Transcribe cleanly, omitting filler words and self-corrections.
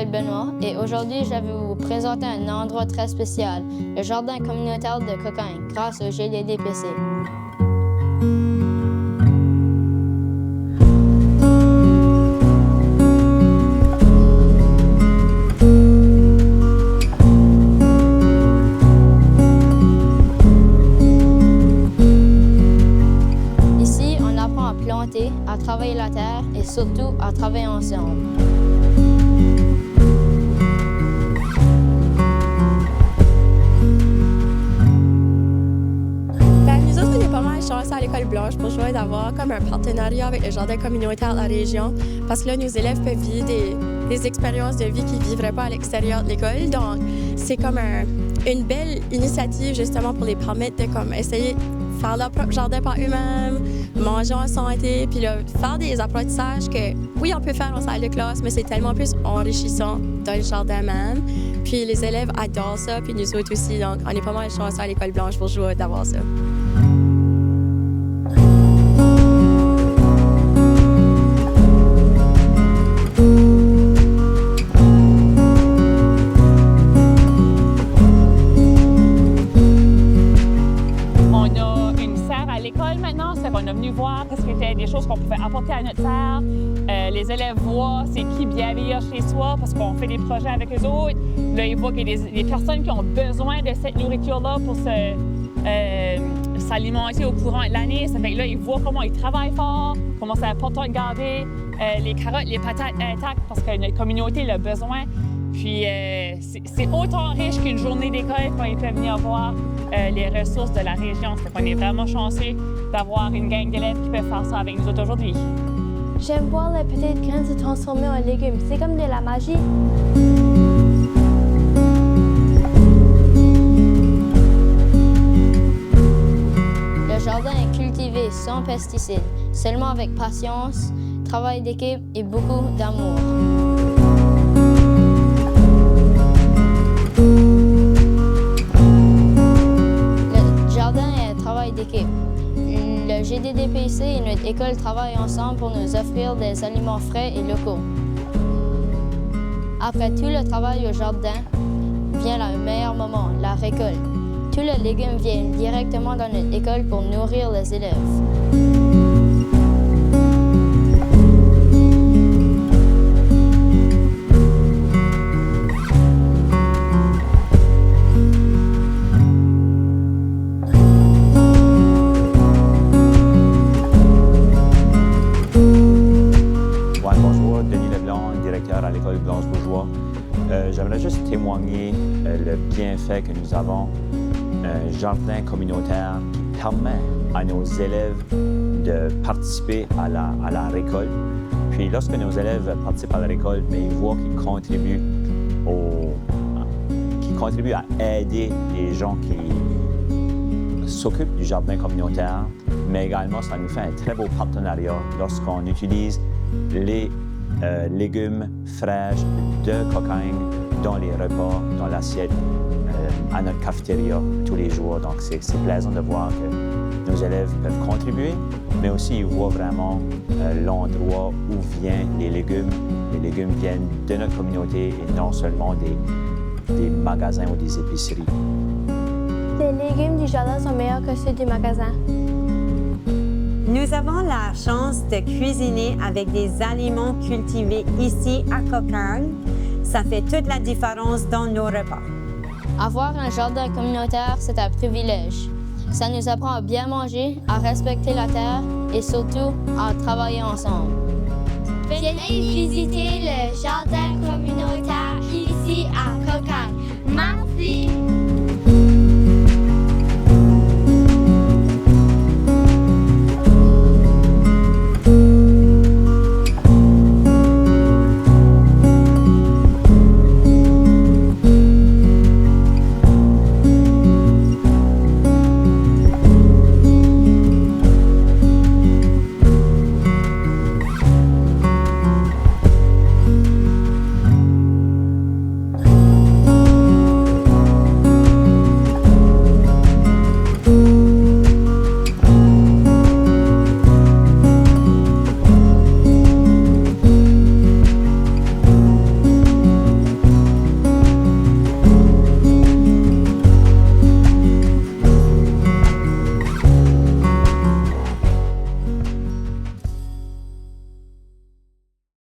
m'appelle Benoît et aujourd'hui, je vais vous présenter un endroit très spécial, le jardin communautaire de Cocagne, grâce au GDDPC. Ici, on apprend à planter, à travailler la terre et surtout à travailler ensemble. À l'École Blanche pour jouer d'avoir comme un partenariat avec le jardin communautaire de la région parce que là, nos élèves peuvent vivre des expériences de vie qu'ils ne vivraient pas à l'extérieur de l'école. Donc, c'est comme une belle initiative justement pour les permettre de comme, essayer de faire leur propre jardin par eux-mêmes, manger en santé, puis là, faire des apprentissages que, oui, on peut faire en salle de classe, mais c'est tellement plus enrichissant dans le jardin même. Puis les élèves adorent ça, puis nous autres aussi. Donc, on est pas mal chanceux à l'École Blanche pour jouer d'avoir ça. On est venu voir ce qui était des choses qu'on pouvait apporter à notre serre. Les élèves voient c'est qui bienveillant chez soi parce qu'on fait des projets avec eux autres. Là, ils voient qu'il y a des personnes qui ont besoin de cette nourriture-là pour s'alimenter au courant de l'année. Ça fait que là, ils voient comment ils travaillent fort, comment c'est important de garder les carottes, les patates intactes parce que notre communauté a besoin. Puis c'est autant riche qu'une journée d'école quand ils peuvent venir voir les ressources de la région. On est vraiment chanceux d'avoir une gang d'élèves qui peuvent faire ça avec nous autres aujourd'hui. J'aime voir les petites graines se transformer en légumes. C'est comme de la magie. Le jardin est cultivé sans pesticides, seulement avec patience, travail d'équipe et beaucoup d'amour. D'équipe. Le GDDPC et notre école travaillent ensemble pour nous offrir des aliments frais et locaux. Après tout le travail au jardin, vient le meilleur moment, la récolte. Tous les légumes viennent directement dans notre école pour nourrir les élèves. À l'École Blanche-Bourgeois. J'aimerais juste témoigner le bienfait que nous avons, un jardin communautaire qui permet à nos élèves de participer à la récolte. Puis lorsque nos élèves participent à la récolte, mais ils voient qu'ils contribuent à aider les gens qui s'occupent du jardin communautaire, mais également ça nous fait un très beau partenariat lorsqu'on utilise les légumes fraîches de Cocagne dans les repas, dans l'assiette, à notre cafétéria tous les jours. Donc c'est plaisant de voir que nos élèves peuvent contribuer, mais aussi ils voient vraiment l'endroit où viennent les légumes. Les légumes viennent de notre communauté et non seulement des magasins ou des épiceries. Les légumes du jardin sont meilleurs que ceux du magasin. Nous avons la chance de cuisiner avec des aliments cultivés ici à Cocagne. Ça fait toute la différence dans nos repas. Avoir un jardin communautaire, c'est un privilège. Ça nous apprend à bien manger, à respecter la terre et surtout à travailler ensemble. Venez visiter le jardin communautaire.